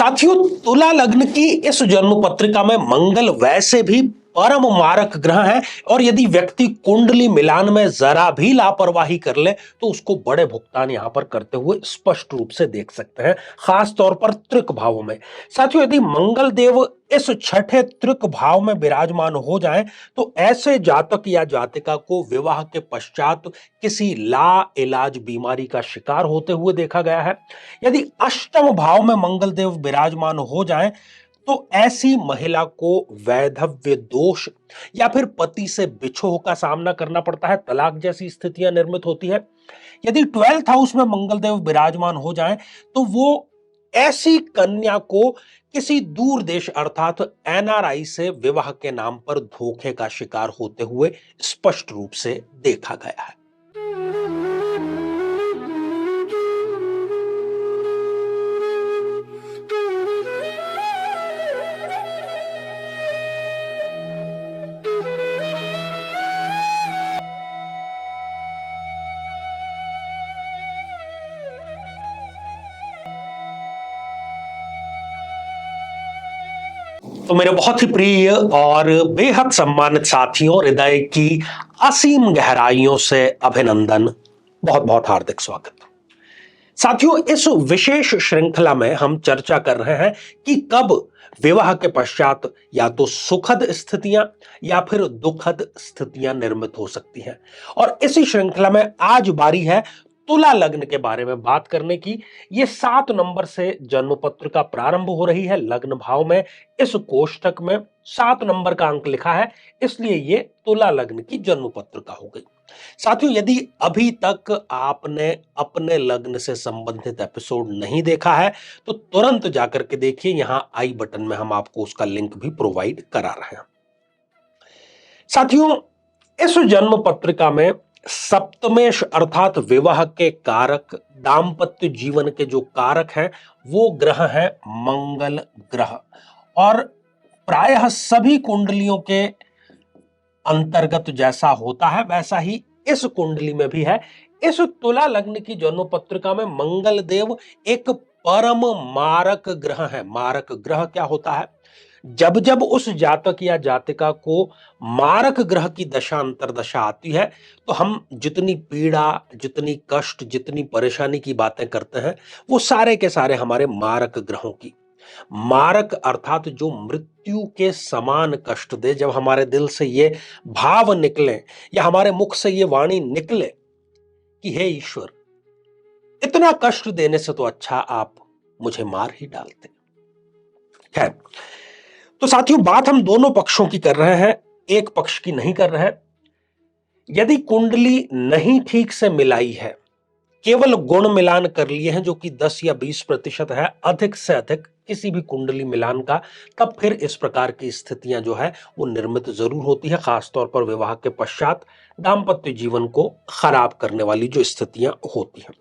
साथियों, तुला लग्न की इस जन्म पत्रिका में मंगल वैसे भी परम मारक ग्रह है और यदि व्यक्ति कुंडली मिलान में जरा भी लापरवाही कर ले तो उसको बड़े भुगतान यहां पर करते हुए स्पष्ट रूप से देख सकते हैं, खास तौर पर त्रिक भावों में। साथियों, यदि मंगल देव इस छठे त्रिक भाव में विराजमान हो जाएं तो ऐसे जातक या जातिका को विवाह के पश्चात किसी ला इलाज बीमारी का शिकार होते हुए देखा गया है। यदि अष्टम भाव में मंगल देव विराजमान हो जाएं तो ऐसी महिला को वैधव्य दोष या फिर पति से बिछोह का सामना करना पड़ता है, तलाक जैसी स्थितियां निर्मित होती है। यदि 12th हाउस में मंगल देव विराजमान हो जाएं तो वो ऐसी कन्या को किसी दूर देश अर्थात एनआरआई से विवाह के नाम पर धोखे का शिकार होते हुए स्पष्ट रूप से देखा गया है। तो मेरे बहुत ही प्रिय और बेहद सम्मानित साथियों, हृदय की असीम गहराइयों से अभिनंदन, बहुत बहुत हार्दिक स्वागत। साथियों, इस विशेष श्रृंखला में हम चर्चा कर रहे हैं कि कब विवाह के पश्चात या तो सुखद स्थितियां या फिर दुखद स्थितियां निर्मित हो सकती हैं। और इसी श्रृंखला में आज बारी है तुला लग्न के बारे में बात करने की। ये 7 नंबर से जन्म पत्रिका प्रारंभ हो रही है। लग्न भाव में इस कोष्टक में 7 नंबर का अंक लिखा है, इसलिए ये तुला लग्न की जन्म पत्रिका हो गई। साथियों, यदि अभी तक आपने अपने लग्न से संबंधित एपिसोड नहीं देखा है तो तुरंत जाकर के देखिए, यहां आई बटन में हम आपको उसका लिंक भी प्रोवाइड करा रहे हैं। साथियों, इस जन्म पत्रिका में सप्तमेश अर्थात विवाह के कारक, दांपत्य जीवन के जो कारक हैं वो ग्रह है मंगल ग्रह। और प्रायः सभी कुंडलियों के अंतर्गत जैसा होता है वैसा ही इस कुंडली में भी है। इस तुला लग्न की जन्म पत्रिका में मंगल देव एक परम मारक ग्रह है। मारक ग्रह क्या होता है? जब जब उस जातक या जातिका को मारक ग्रह की दशा अंतरदशा आती है तो हम जितनी पीड़ा, जितनी कष्ट, जितनी परेशानी की बातें करते हैं वो सारे के सारे हमारे मारक ग्रहों की। मारक अर्थात जो मृत्यु के समान कष्ट दे। जब हमारे दिल से ये भाव निकले या हमारे मुख से ये वाणी निकले कि हे ईश्वर, इतना कष्ट देने से तो अच्छा आप मुझे मार ही डालते। खैर, तो साथियों, बात हम दोनों पक्षों की कर रहे हैं, एक पक्ष की नहीं कर रहे हैं। यदि कुंडली नहीं ठीक से मिलाई है, केवल गुण मिलान कर लिए हैं जो कि 10 या 20% है, अधिक से अधिक किसी भी कुंडली मिलान का, तब फिर इस प्रकार की स्थितियां जो है वो निर्मित जरूर होती है, खासतौर पर विवाह के पश्चात दांपत्य जीवन को खराब करने वाली जो स्थितियां होती हैं।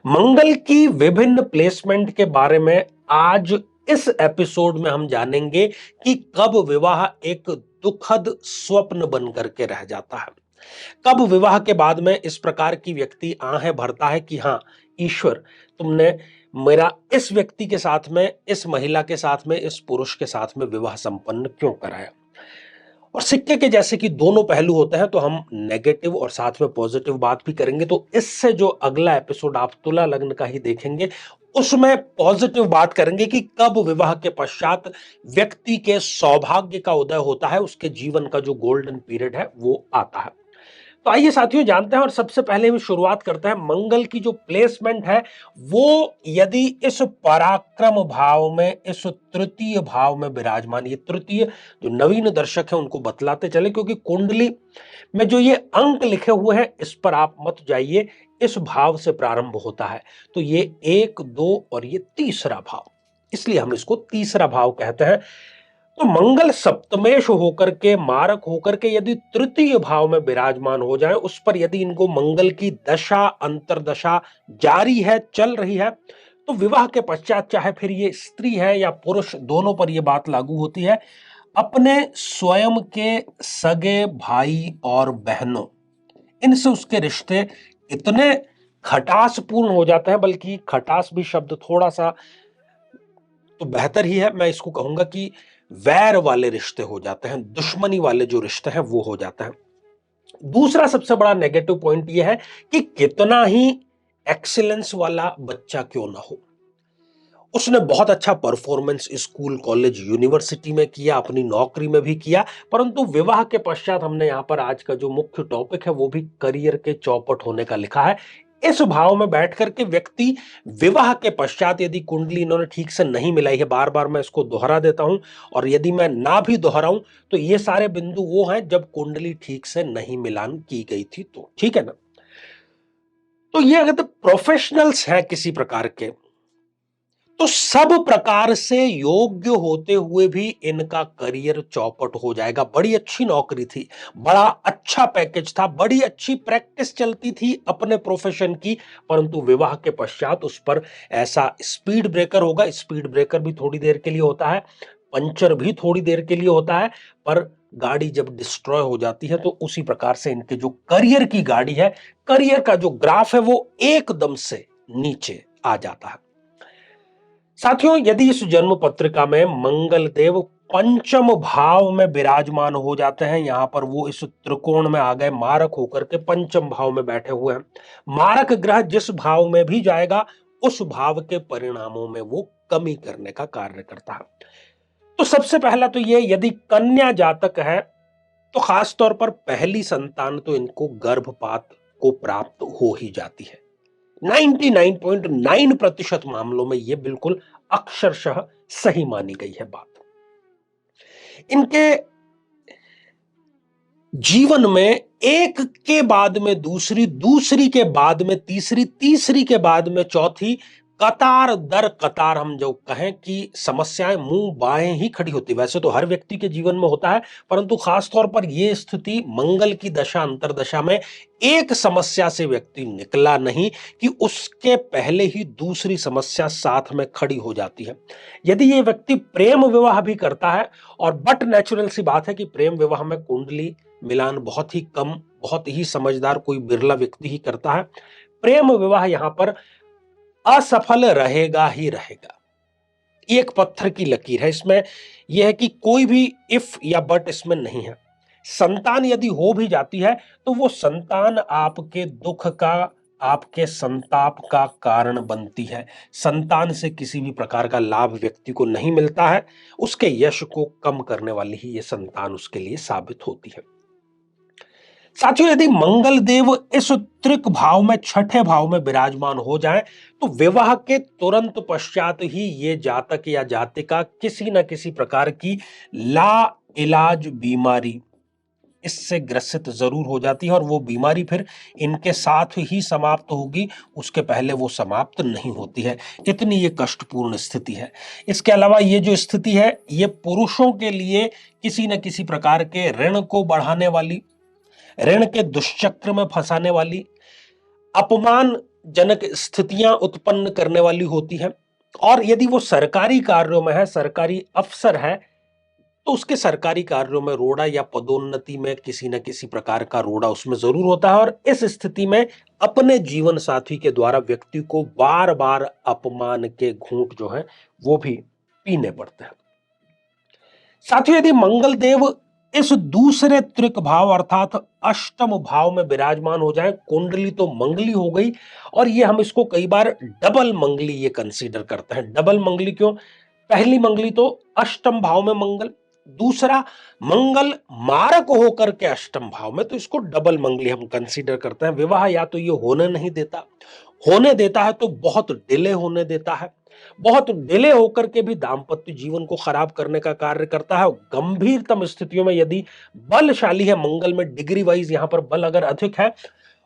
मंगल की विभिन्न प्लेसमेंट के बारे में आज इस एपिसोड में हम जानेंगे कि कब विवाह एक दुखद स्वप्न बनकर के रह जाता है, कब विवाह के बाद में इस प्रकार की व्यक्ति आहें भरता है कि हां ईश्वर, तुमने मेरा इस व्यक्ति के साथ में, इस महिला के साथ में, इस पुरुष के साथ में विवाह संपन्न क्यों कराया। और सिक्के के जैसे कि दोनों पहलू होते हैं, तो हम नेगेटिव और साथ में पॉजिटिव बात भी करेंगे। तो इससे जो अगला एपिसोड आप तुला लग्न का ही देखेंगे उसमें पॉजिटिव बात करेंगे कि कब विवाह के पश्चात व्यक्ति के सौभाग्य का उदय होता है, उसके जीवन का जो गोल्डन पीरियड है वो आता है। तो आइए साथियों जानते हैं, और सबसे पहले हम शुरुआत करते हैं मंगल की जो प्लेसमेंट है वो यदि इस पराक्रम भाव में, इस तृतीय भाव में विराजमान। ये तृतीय जो नवीन दर्शक है उनको बतलाते चले, क्योंकि कुंडली में जो ये अंक लिखे हुए हैं इस पर आप मत जाइए, इस भाव से प्रारंभ होता है। तो ये 1, 2 और ये तीसरा भाव, इसलिए हम इसको तीसरा भाव कहते हैं। तो मंगल सप्तमेश होकर के, मारक होकर के यदि तृतीय भाव में विराजमान हो जाए, उस पर यदि इनको मंगल की दशा अंतरदशा जारी है, चल रही है, तो विवाह के पश्चात चाहे फिर ये स्त्री है या पुरुष, दोनों पर यह बात लागू होती है, अपने स्वयं के सगे भाई और बहनों, इनसे उसके रिश्ते इतने खटासपूर्ण हो जाते हैं, बल्कि खटास भी शब्द थोड़ा सा तो बेहतर ही है, मैं इसको कहूंगा कि वैर वाले रिश्ते हो जाते हैं, दुश्मनी वाले जो रिश्ते हैं वो हो जाते हैं। दूसरा सबसे बड़ा नेगेटिव पॉइंट यह है कि कितना ही एक्सीलेंस वाला बच्चा क्यों ना हो, उसने बहुत अच्छा परफॉर्मेंस स्कूल कॉलेज यूनिवर्सिटी में किया, अपनी नौकरी में भी किया, परंतु विवाह के पश्चात हमने यहां पर आज का जो मुख्य टॉपिक है वो भी करियर के चौपट होने का लिखा है। इस भाव में बैठ करके व्यक्ति विवाह के पश्चात यदि कुंडली इन्होंने ठीक से नहीं मिलाई है, बार बार मैं इसको दोहरा देता हूं, और यदि मैं ना भी दोहराऊं तो ये सारे बिंदु वो हैं जब कुंडली ठीक से नहीं मिलान की गई थी, तो ठीक है ना। तो ये अगर तो प्रोफेशनल्स हैं किसी प्रकार के, तो सब प्रकार से योग्य होते हुए भी इनका करियर चौपट हो जाएगा। बड़ी अच्छी नौकरी थी, बड़ा अच्छा पैकेज था, बड़ी अच्छी प्रैक्टिस चलती थी अपने प्रोफेशन की, परंतु विवाह के पश्चात उस पर ऐसा स्पीड ब्रेकर होगा। स्पीड ब्रेकर भी थोड़ी देर के लिए होता है, पंचर भी थोड़ी देर के लिए होता है, पर गाड़ी जब डिस्ट्रॉय हो जाती है तो उसी प्रकार से इनके जो करियर की गाड़ी है, करियर का जो ग्राफ है वो एकदम से नीचे आ जाता है। साथियों, यदि इस जन्म पत्रिका में मंगल देव पंचम भाव में विराजमान हो जाते हैं, यहां पर वो इस त्रिकोण में आ गए, मारक होकर के पंचम भाव में बैठे हुए हैं। मारक ग्रह जिस भाव में भी जाएगा उस भाव के परिणामों में वो कमी करने का कार्य करता है। तो सबसे पहला तो ये, यदि कन्या जातक है तो खास तौर पर पहली संतान तो इनको गर्भपात को प्राप्त हो ही जाती है। 99.9% मामलों में यह बिल्कुल अक्षरशः सही मानी गई है बात। इनके जीवन में एक के बाद में दूसरी, दूसरी के बाद में तीसरी, तीसरी के बाद में चौथी, कतार दर कतार हम जो कहें कि समस्याएं मुंह बाएं ही खड़ी होती। वैसे तो हर व्यक्ति के जीवन में होता है, परंतु खासतौर पर यह स्थिति मंगल की दशा अंतरदशा में एक समस्या से व्यक्ति निकला नहीं कि उसके पहले ही दूसरी समस्या साथ में खड़ी हो जाती है। यदि यह व्यक्ति प्रेम विवाह भी करता है, और बट नेचुरल सी बात है कि प्रेम विवाह में कुंडली मिलान बहुत ही कम, बहुत ही समझदार कोई बिरला व्यक्ति ही करता है, प्रेम विवाह यहां पर असफल रहेगा ही रहेगा। एक पत्थर की लकीर है इसमें, यह है कि कोई भी इफ या बट इसमें नहीं है। संतान यदि हो भी जाती है तो वो संतान आपके दुख का, आपके संताप का कारण बनती है। संतान से किसी भी प्रकार का लाभ व्यक्ति को नहीं मिलता है, उसके यश को कम करने वाली ही ये संतान उसके लिए साबित होती है। साथियों, यदि मंगल देव इस त्रिक भाव में, छठे भाव में विराजमान हो जाए तो विवाह के तुरंत पश्चात ही ये जातक या जातिका किसी न किसी प्रकार की ला इलाज बीमारी इससे ग्रसित जरूर हो जाती है, और वो बीमारी फिर इनके साथ ही समाप्त होगी, उसके पहले वो समाप्त नहीं होती है। इतनी ये कष्टपूर्ण स्थिति है। इसके अलावा ये जो स्थिति है ये पुरुषों के लिए किसी न किसी प्रकार के ऋण को बढ़ाने वाली, ऋण के दुष्चक्र में फंसाने वाली, अपमानजनक स्थितियां उत्पन्न करने वाली होती है। और यदि वो सरकारी कार्यों में है, सरकारी अफसर है, तो उसके सरकारी कार्यों में रोड़ा या पदोन्नति में किसी न किसी प्रकार का रोड़ा उसमें जरूर होता है, और इस स्थिति में अपने जीवन साथी के द्वारा व्यक्ति को बार बार अपमान के घूंट जो है वो भी पीने पड़ते हैं। साथियों, यदि मंगल देव इस दूसरे त्रिक भाव अर्थात अष्टम भाव में विराजमान हो जाए, कुंडली तो मंगली हो गई, और ये हम इसको कई बार डबल मंगली ये कंसीडर करते हैं। डबल मंगली क्यों? पहली मंगली तो अष्टम भाव में मंगल, दूसरा मंगल मारक होकर के अष्टम भाव में, तो इसको डबल मंगली हम कंसीडर करते हैं। विवाह या तो ये होने नहीं देता, होने देता है तो बहुत डिले होने देता है, बहुत डिले होकर के भी दांपत्य जीवन को खराब करने का कार्य करता है। गंभीरतम स्थितियों में यदि बलशाली है मंगल में, डिग्री वाइज यहां पर बल अगर अधिक है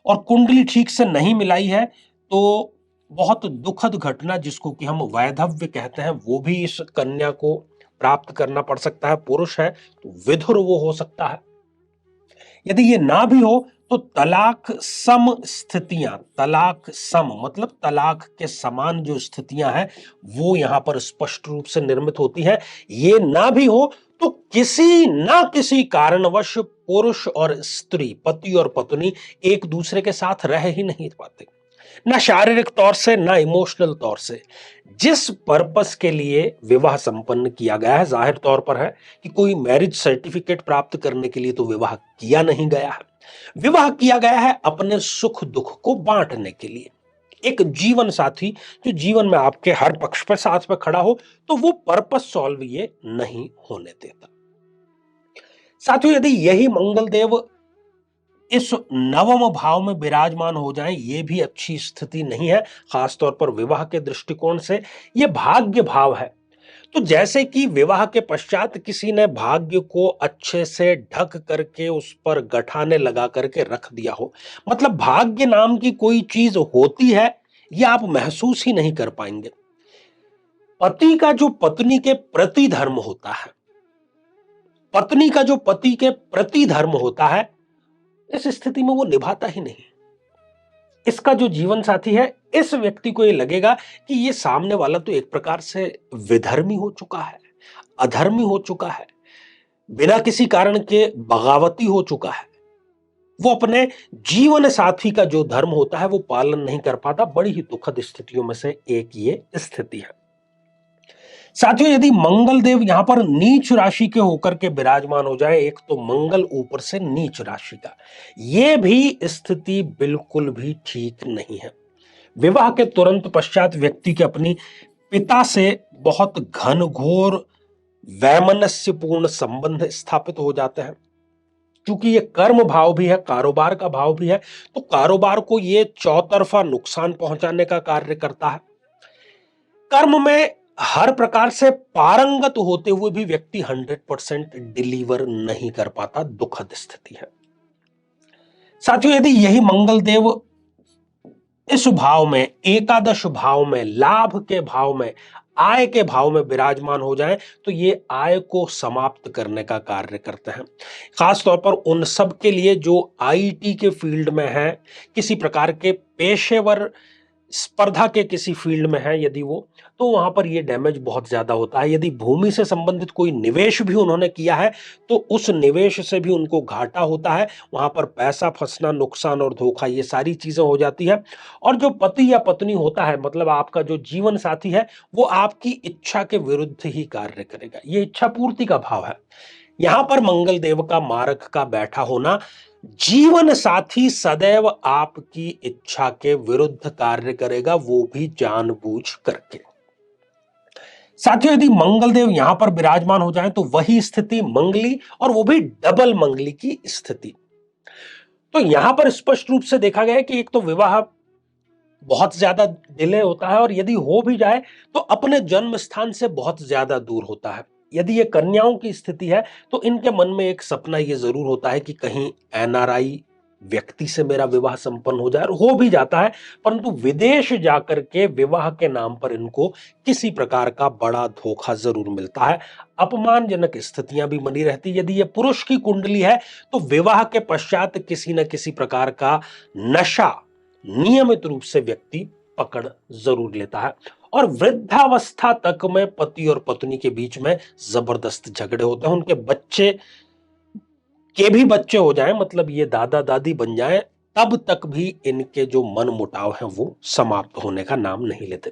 और कुंडली ठीक से नहीं मिलाई है, तो बहुत दुखद घटना जिसको कि हम वैधव्य कहते हैं वो भी इस कन्या को प्राप्त करना पड़ सकता है। पुरुष है तो विधुर वो हो सकता है। यदि ये ना भी हो तो तलाक सम स्थितियां, तलाक सम मतलब तलाक के समान जो स्थितियां हैं वो यहां पर स्पष्ट रूप से निर्मित होती है। ये ना भी हो तो किसी ना किसी कारणवश पुरुष और स्त्री, पति और पत्नी एक दूसरे के साथ रह ही नहीं पाते। ना शारीरिक तौर से ना इमोशनल तौर से। जिस पर्पस के लिए विवाह संपन्न किया गया है, जाहिर तौर पर है कि कोई मैरिज सर्टिफिकेट प्राप्त करने के लिए तो विवाह किया नहीं गया है। विवाह किया गया है अपने सुख दुख को बांटने के लिए। एक जीवन साथी जो जीवन में आपके हर पक्ष पर साथ में खड़ा हो, तो वो पर्पस सॉल्व ये नहीं होने देता। साथियों, यदि यही मंगल देव इस नवम भाव में विराजमान हो जाएं, ये भी अच्छी स्थिति नहीं है, खासतौर पर विवाह के दृष्टिकोण से। ये भाग्य भाव है। तो जैसे कि विवाह के पश्चात किसी ने भाग्य को अच्छे से ढक करके उस पर गठाने लगा करके रख दिया हो, मतलब भाग्य नाम की कोई चीज होती है, ये आप महसूस ही नहीं कर पाएंगे। पति का जो पत्नी के प्रति धर्म होता है, पत्नी का जो पति के प्रति धर्म होता है, इस स्थिति में वो निभाता ही नहीं। इसका जो जीवन साथी है, इस व्यक्ति को ये लगेगा कि ये सामने वाला तो एक प्रकार से विधर्मी हो चुका है, अधर्मी हो चुका है, बिना किसी कारण के बगावती हो चुका है। वो अपने जीवन साथी का जो धर्म होता है वो पालन नहीं कर पाता। बड़ी ही दुखद स्थितियों में से एक ये स्थिति है। साथियों, यदि मंगल देव यहां पर नीच राशि के होकर के विराजमान हो जाए, एक तो मंगल ऊपर से नीच राशि का, यह भी स्थिति बिल्कुल भी ठीक नहीं है। विवाह के तुरंत पश्चात व्यक्ति के अपनी पिता से बहुत घनघोर वैमनस्यपूर्ण संबंध स्थापित हो जाते हैं। क्योंकि ये कर्म भाव भी है, कारोबार का भाव भी है, तो कारोबार को ये चौतरफा नुकसान पहुंचाने का कार्य करता है। कर्म में हर प्रकार से पारंगत होते हुए भी व्यक्ति 100% डिलीवर नहीं कर पाता। दुखद स्थिति है। साथियों, यदि यही मंगल देव इस भाव में, एकादश भाव में, लाभ के भाव में, आय के भाव में विराजमान हो जाएं, तो ये आय को समाप्त करने का कार्य करते हैं। खासतौर पर उन सब के लिए जो आईटी के फील्ड में है, किसी प्रकार के पेशेवर स्पर्धा के किसी फील्ड में है यदि वो, तो वहां पर ये डैमेज बहुत ज्यादा होता है। यदि भूमि से संबंधित कोई निवेश भी उन्होंने किया है, तो उस निवेश से भी उनको घाटा होता है। वहां पर पैसा फंसना, नुकसान और धोखा, ये सारी चीजें हो जाती है। और जो पति या पत्नी होता है, मतलब आपका जो जीवन साथी है, वो आपकी इच्छा के विरुद्ध ही कार्य करेगा। ये इच्छा पूर्ति का भाव है। यहां पर मंगल देव का मारक का बैठा होना, जीवन साथी सदैव आपकी इच्छा के विरुद्ध कार्य करेगा, वो भी जानबूझ करके। साथियों, यदि मंगल देव यहां पर विराजमान हो जाए, तो वही स्थिति मंगली, और वो भी डबल मंगली की स्थिति। तो यहां पर स्पष्ट रूप से देखा गया है कि एक तो विवाह बहुत ज्यादा डिले होता है, और यदि हो भी जाए तो अपने जन्म स्थान से बहुत ज्यादा दूर होता है। यदि ये कन्याओं की स्थिति है, तो इनके मन में एक सपना ये जरूर होता है कि कहीं एनआरआई व्यक्ति से मेरा विवाह संपन्न हो जाए, और हो भी जाता है, परंतु विदेश जाकर के विवाह के नाम पर इनको किसी प्रकार का बड़ा धोखा जरूर मिलता है। अपमानजनक स्थितियां भी बनी रहती। यदि ये पुरुष की कुंडली है, तो विवाह के पश्चात किसी न किसी प्रकार का नशा नियमित रूप से व्यक्ति पकड़ जरूर लेता है, और वृद्धावस्था तक में पति और पत्नी के बीच में जबरदस्त झगड़े होते हैं। उनके बच्चे के भी बच्चे हो जाएं, मतलब ये दादा दादी बन जाएं, तब तक भी इनके जो मन मुटाव है वो समाप्त होने का नाम नहीं लेते।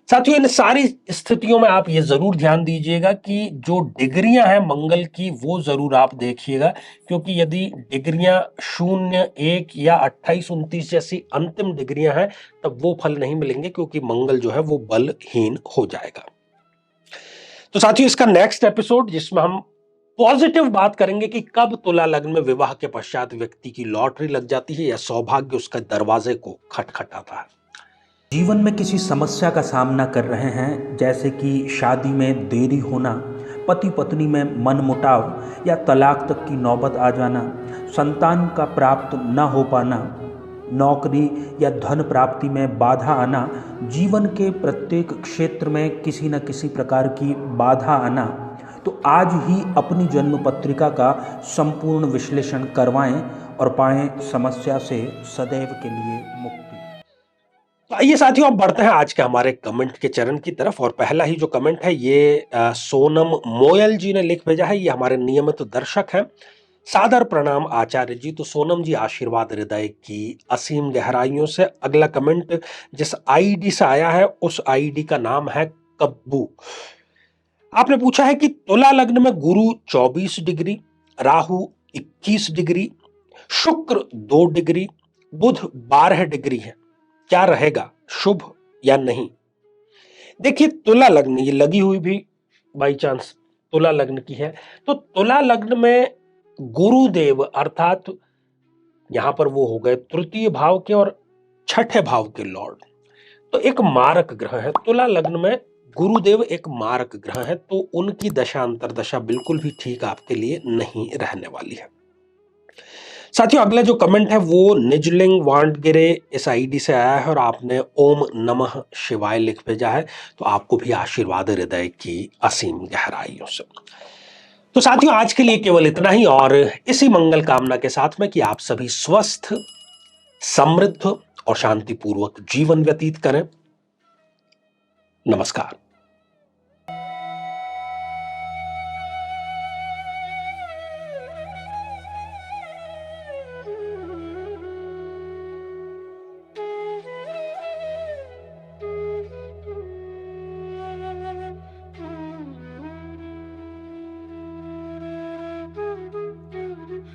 साथियों, इन सारी स्थितियों में आप ये जरूर ध्यान दीजिएगा कि जो डिग्रियां हैं मंगल की, वो जरूर आप देखिएगा, क्योंकि यदि डिग्रियां 0, 1 या 28, 29 जैसी अंतिम डिग्रियां हैं, तब वो फल नहीं मिलेंगे, क्योंकि मंगल जो है वो बलहीन हो जाएगा। तो साथियों, इसका नेक्स्ट एपिसोड, जिसमें हम पॉजिटिव बात करेंगे कि कब तुला लग्न में विवाह के पश्चात व्यक्ति की लॉटरी लग जाती है या सौभाग्य उसका दरवाजे को खटखटाता है। जीवन में किसी समस्या का सामना कर रहे हैं, जैसे कि शादी में देरी होना, पति पत्नी में मनमुटाव या तलाक तक की नौबत आ जाना, संतान का प्राप्त न हो पाना, नौकरी या धन प्राप्ति में बाधा आना, जीवन के प्रत्येक क्षेत्र में किसी न किसी प्रकार की बाधा आना, तो आज ही अपनी जन्म पत्रिका का संपूर्ण विश्लेषण करवाएं और पाएं समस्या से सदैव के लिए मुक्ति। तो आइए साथियों, अब बढ़ते हैं आज के हमारे कमेंट के चरण की तरफ। और पहला ही जो कमेंट है ये सोनम मोयल जी ने लिख भेजा है। ये हमारे नियमित दर्शक हैं। सादर प्रणाम आचार्य जी। तो सोनम जी, आशीर्वाद हृदय की असीम गहराइयों से। अगला कमेंट जिस आईडी से आया है उस आईडी का नाम है कब्बू। आपने पूछा है कि तुला लग्न में गुरु 24 डिग्री, राहु 21 डिग्री, शुक्र 2 डिग्री, बुध 12 डिग्री है, क्या रहेगा, शुभ या नहीं? देखिए, तुला लग्न, ये लगी हुई भी बाई चांस तुला लग्न की है, तो तुला लग्न में गुरुदेव अर्थात यहां पर वो हो गए तृतीय भाव के और छठे भाव के लॉर्ड, तो एक मारक ग्रह है। तुला लग्न में गुरुदेव एक मारक ग्रह है, तो उनकी दशा अंतरदशा बिल्कुल भी ठीक आपके लिए नहीं रहने वाली है। साथियों, अगला जो कमेंट है वो निजलिंग वांडगिरे इस आईडी से आया है और आपने ओम नमः शिवाय लिख भेजा है, तो आपको भी आशीर्वाद हृदय की असीम गहराइयों से। तो साथियों, आज के लिए केवल इतना ही, और इसी मंगल कामना के साथ में कि आप सभी स्वस्थ, समृद्ध और शांतिपूर्वक जीवन व्यतीत करें। नमस्कार।